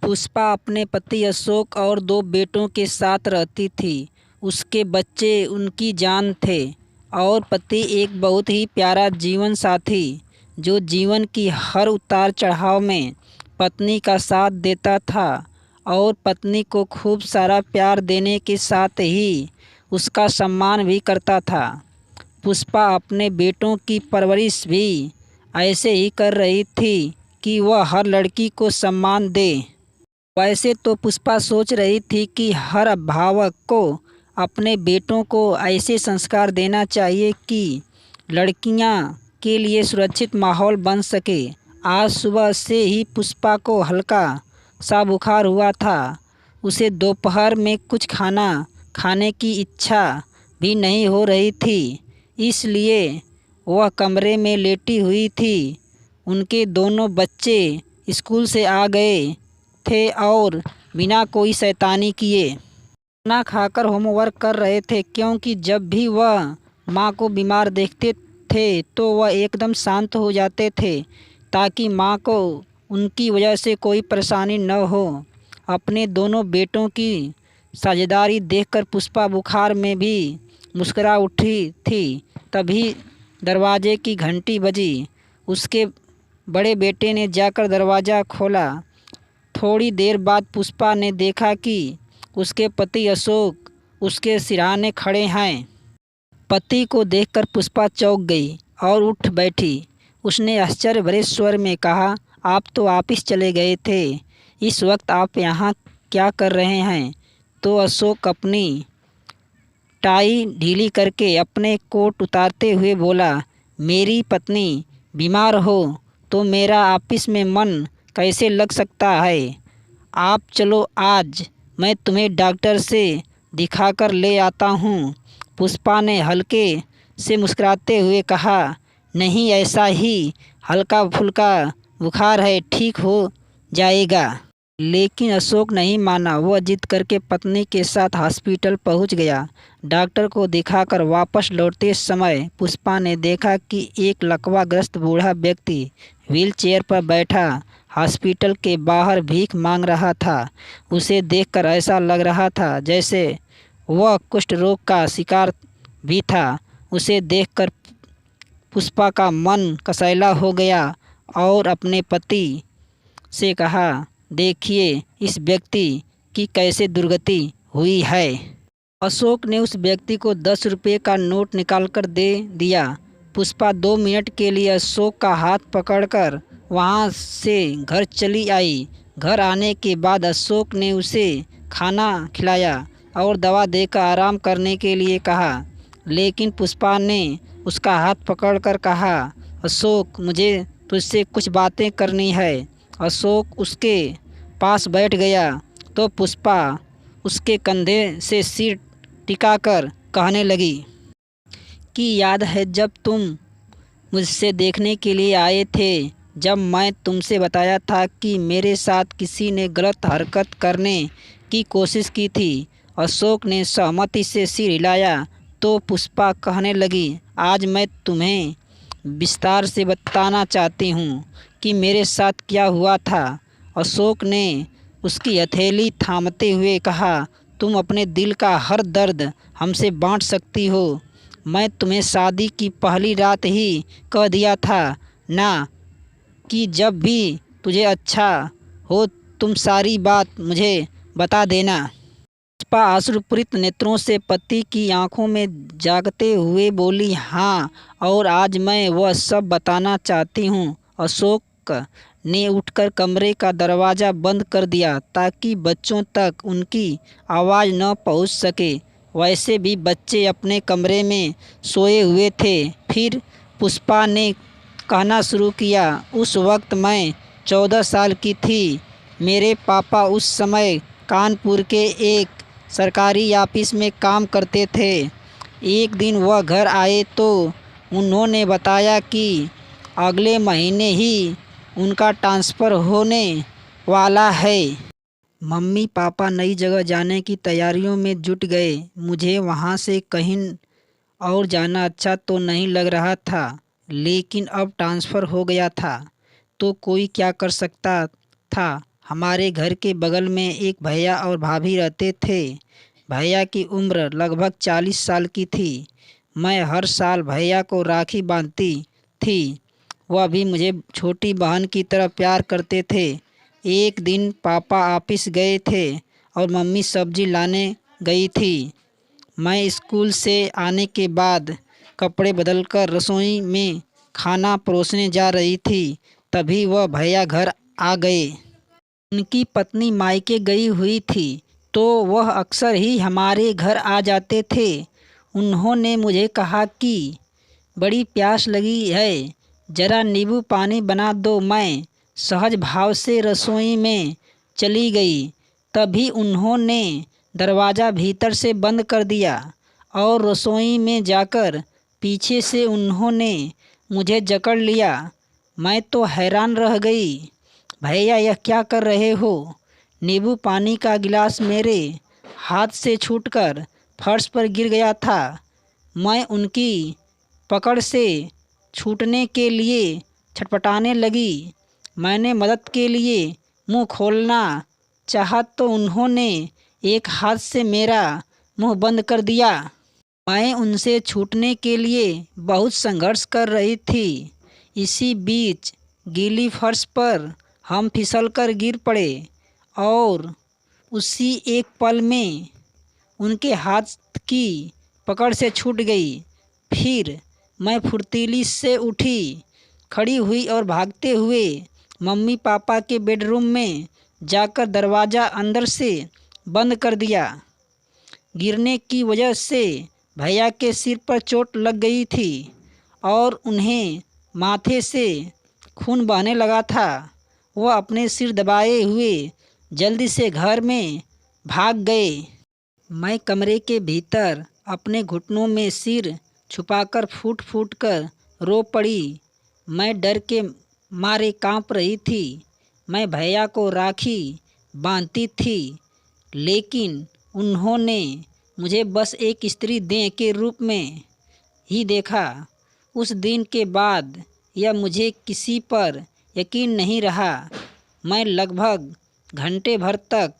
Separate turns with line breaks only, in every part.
पुष्पा अपने पति अशोक और 2 बेटों के साथ रहती थी। उसके बच्चे उनकी जान थे और पति एक बहुत ही प्यारा जीवन साथी, जो जीवन की हर उतार-चढ़ाव में पत्नी का साथ देता था और पत्नी को खूब सारा प्यार देने के साथ ही उसका सम्मान भी करता था। पुष्पा अपने बेटों की परवरिश भी ऐसे ही कर रही थी कि वह हर लड़की को सम्मान दे। वैसे तो पुष्पा सोच रही थी कि हर अभिभावक को अपने बेटों को ऐसे संस्कार देना चाहिए कि लड़कियां के लिए सुरक्षित माहौल बन सके। आज सुबह से ही पुष्पा को हल्का सा बुखार हुआ था। उसे दोपहर में कुछ खाना खाने की इच्छा भी नहीं हो रही थी, इसलिए वह कमरे में लेटी हुई थी। उनके दोनों बच्चे स्कूल से आ गए थे और बिना कोई शैतानी किए खाना खाकर होमवर्क कर रहे थे, क्योंकि जब भी वह माँ को बीमार देखते थे तो वह एकदम शांत हो जाते थे, ताकि माँ को उनकी वजह से कोई परेशानी न हो। अपने दोनों बेटों की साझेदारी देखकर पुष्पा बुखार में भी मुस्कुरा उठी थी। तभी दरवाजे की घंटी बजी। उसके बड़े बेटे ने जाकर दरवाज़ा खोला। थोड़ी देर बाद पुष्पा ने देखा कि उसके पति अशोक उसके सिरहाने खड़े हैं। पति को देखकर पुष्पा चौंक गई और उठ बैठी। उसने आश्चर्य भरे स्वर में कहा, आप तो ऑफिस चले गए थे, इस वक्त आप यहाँ क्या कर रहे हैं? तो अशोक अपनी टाई ढीली करके अपने कोट उतारते हुए बोला, मेरी पत्नी बीमार हो तो मेरा ऑफिस में मन कैसे लग सकता है? आप चलो, आज मैं तुम्हें डॉक्टर से दिखाकर ले आता हूँ। पुष्पा ने हल्के से मुस्कुराते हुए कहा, नहीं, ऐसा ही हल्का फुल्का बुखार है, ठीक हो जाएगा। लेकिन अशोक नहीं माना। वह जिद करके पत्नी के साथ हॉस्पिटल पहुंच गया। डॉक्टर को दिखाकर वापस लौटते समय पुष्पा ने देखा कि एक लकवाग्रस्त बूढ़ा व्यक्ति व्हीलचेयर पर बैठा हॉस्पिटल के बाहर भीख मांग रहा था। उसे देखकर ऐसा लग रहा था जैसे वह कुष्ठ रोग का शिकार भी था। उसे देखकर पुष्पा का मन कसैला हो गया और अपने पति से कहा, देखिए इस व्यक्ति की कैसे दुर्गति हुई है। अशोक ने उस व्यक्ति को 10 रुपये का नोट निकालकर दे दिया। पुष्पा 2 मिनट के लिए अशोक का हाथ पकड़कर वहां से घर चली आई। घर आने के बाद अशोक ने उसे खाना खिलाया और दवा देकर आराम करने के लिए कहा, लेकिन पुष्पा ने उसका हाथ पकड़कर कहा, अशोक, मुझे तुझसे कुछ बातें करनी है। अशोक उसके पास बैठ गया तो पुष्पा उसके कंधे से सिर टिकाकर कहने लगी कि याद है जब तुम मुझसे देखने के लिए आए थे, जब मैं तुमसे बताया था कि मेरे साथ किसी ने गलत हरकत करने की कोशिश की थी। अशोक ने सहमति से सिर हिलाया तो पुष्पा कहने लगी, आज मैं तुम्हें विस्तार से बताना चाहती हूँ कि मेरे साथ क्या हुआ था। अशोक ने उसकी हथेली थामते हुए कहा, तुम अपने दिल का हर दर्द हमसे बांट सकती हो। मैं तुम्हें शादी की पहली रात ही कह दिया था ना कि जब भी तुझे अच्छा हो तुम सारी बात मुझे बता देना। पुष्पा अश्रुपूरित नेत्रों से पति की आंखों में जागते हुए बोली, हाँ, और आज मैं वह सब बताना चाहती हूँ। अशोक ने उठकर कमरे का दरवाज़ा बंद कर दिया ताकि बच्चों तक उनकी आवाज़ न पहुँच सके। वैसे भी बच्चे अपने कमरे में सोए हुए थे। फिर पुष्पा ने कहना शुरू किया, उस वक्त मैं 14 साल की थी। मेरे पापा उस समय कानपुर के एक सरकारी ऑफिस में काम करते थे। एक दिन वह घर आए तो उन्होंने बताया कि अगले महीने ही उनका ट्रांसफ़र होने वाला है। मम्मी पापा नई जगह जाने की तैयारियों में जुट गए। मुझे वहाँ से कहीं और जाना अच्छा तो नहीं लग रहा था, लेकिन अब ट्रांसफ़र हो गया था तो कोई क्या कर सकता था। हमारे घर के बगल में एक भैया और भाभी रहते थे। भैया की उम्र लगभग 40 साल की थी। मैं हर साल भैया को राखी बांधती थी। वह भी मुझे छोटी बहन की तरह प्यार करते थे। एक दिन पापा ऑफिस गए थे और मम्मी सब्जी लाने गई थी। मैं स्कूल से आने के बाद कपड़े बदलकर रसोई में खाना परोसने जा रही थी, तभी वह भैया घर आ गए। उनकी पत्नी मायके गई हुई थी, तो वह अक्सर ही हमारे घर आ जाते थे। उन्होंने मुझे कहा कि बड़ी प्यास लगी है, ज़रा नींबू पानी बना दो। मैं सहज भाव से रसोई में चली गई। तभी उन्होंने दरवाज़ा भीतर से बंद कर दिया और रसोई में जाकर पीछे से उन्होंने मुझे जकड़ लिया। मैं तो हैरान रह गई। भैया, यह क्या कर रहे हो? नींबू पानी का गिलास मेरे हाथ से छूटकर फर्श पर गिर गया था। मैं उनकी पकड़ से छूटने के लिए छटपटाने लगी। मैंने मदद के लिए मुंह खोलना चाहा तो उन्होंने एक हाथ से मेरा मुंह बंद कर दिया। मैं उनसे छूटने के लिए बहुत संघर्ष कर रही थी। इसी बीच गीली फर्श पर हम फिसलकर गिर पड़े और उसी एक पल में उनके हाथ की पकड़ से छूट गई। फिर मैं फुर्तीली से उठी, खड़ी हुई और भागते हुए मम्मी पापा के बेडरूम में जाकर दरवाज़ा अंदर से बंद कर दिया। गिरने की वजह से भैया के सिर पर चोट लग गई थी और उन्हें माथे से खून बहने लगा था। वह अपने सिर दबाए हुए जल्दी से घर में भाग गए। मैं कमरे के भीतर अपने घुटनों में सिर छुपाकर फूट फूट कर रो पड़ी। मैं डर के मारे कांप रही थी। मैं भैया को राखी बांधती थी, लेकिन उन्होंने मुझे बस एक स्त्री देह के रूप में ही देखा। उस दिन के बाद यह मुझे किसी पर यकीन नहीं रहा। मैं लगभग घंटे भर तक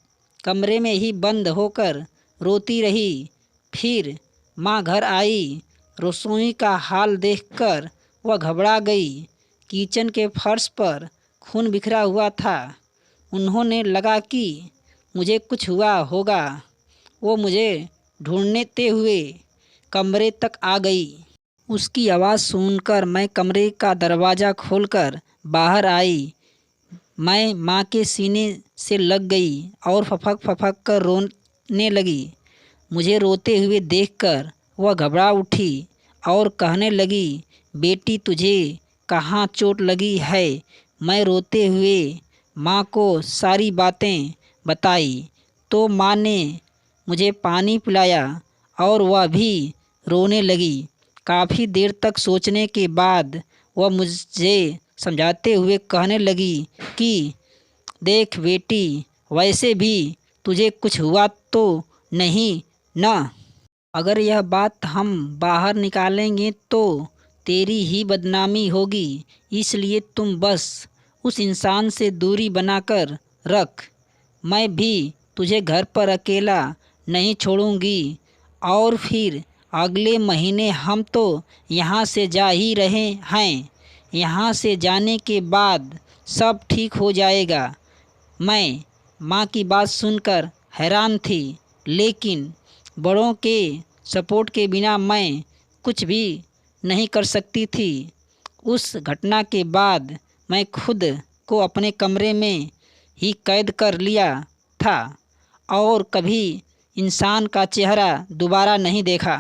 कमरे में ही बंद होकर रोती रही। फिर माँ घर आई। रसोई का हाल देखकर वह घबरा गई। किचन के फर्श पर खून बिखरा हुआ था। उन्होंने लगा कि मुझे कुछ हुआ होगा। वो मुझे ढूंढते हुए कमरे तक आ गई। उसकी आवाज़ सुनकर मैं कमरे का दरवाज़ा खोलकर बाहर आई। मैं माँ के सीने से लग गई और फपक फपक कर रोने लगी। मुझे रोते हुए देखकर वह घबरा उठी और कहने लगी, बेटी, तुझे कहाँ चोट लगी है? मैं रोते हुए माँ को सारी बातें बताई तो माँ ने मुझे पानी पिलाया और वह भी रोने लगी। काफ़ी देर तक सोचने के बाद वह मुझे समझाते हुए कहने लगी कि देख बेटी, वैसे भी तुझे कुछ हुआ तो नहीं न। अगर यह बात हम बाहर निकालेंगे तो तेरी ही बदनामी होगी। इसलिए तुम बस उस इंसान से दूरी बनाकर रख। मैं भी तुझे घर पर अकेला नहीं छोड़ूंगी। और फिर अगले महीने हम तो यहाँ से जा ही रहे हैं। यहाँ से जाने के बाद सब ठीक हो जाएगा। मैं माँ की बात सुनकर हैरान थी, लेकिन बड़ों के सपोर्ट के बिना मैं कुछ भी नहीं कर सकती थी। उस घटना के बाद मैं खुद को अपने कमरे में ही कैद कर लिया था और कभी इंसान का चेहरा दोबारा नहीं देखा।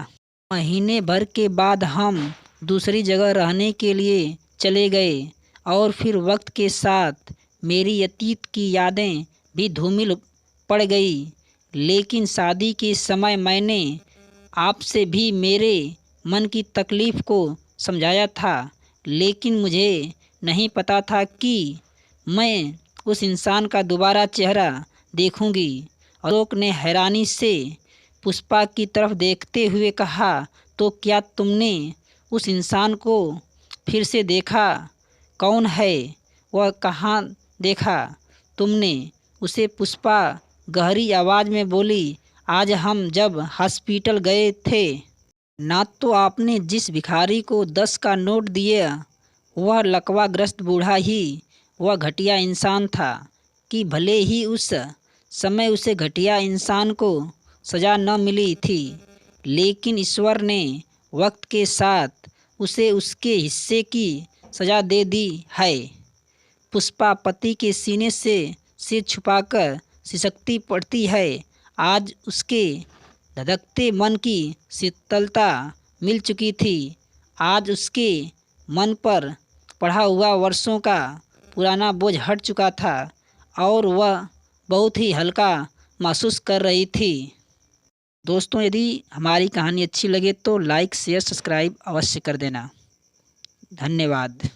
महीने भर के बाद हम दूसरी जगह रहने के लिए चले गए और फिर वक्त के साथ मेरी अतीत की यादें भी धूमिल पड़ गई। लेकिन शादी के समय मैंने आपसे भी मेरे मन की तकलीफ़ को समझाया था, लेकिन मुझे नहीं पता था कि मैं उस इंसान का दोबारा चेहरा देखूंगी। आलोक ने हैरानी से पुष्पा की तरफ देखते हुए कहा, तो क्या तुमने उस इंसान को फिर से देखा? कौन है वह? कहाँ देखा तुमने? उसे पुष्पा गहरी आवाज़ में बोली, आज हम जब हॉस्पिटल गए थे ना, तो आपने जिस भिखारी को 10 का नोट दिया वह लकवाग्रस्त बूढ़ा ही वह घटिया इंसान था कि भले ही उस समय उसे घटिया इंसान को सज़ा न मिली थी, लेकिन ईश्वर ने वक्त के साथ उसे उसके हिस्से की सज़ा दे दी है। पुष्पा पति के सीने से सिर छुपाकर सिसकती पड़ती है। आज उसके धधकते मन की शीतलता मिल चुकी थी। आज उसके मन पर पड़ा हुआ वर्षों का पुराना बोझ हट चुका था और वह बहुत ही हल्का महसूस कर रही थी। दोस्तों, यदि हमारी कहानी अच्छी लगे तो लाइक शेयर सब्सक्राइब अवश्य कर देना। धन्यवाद।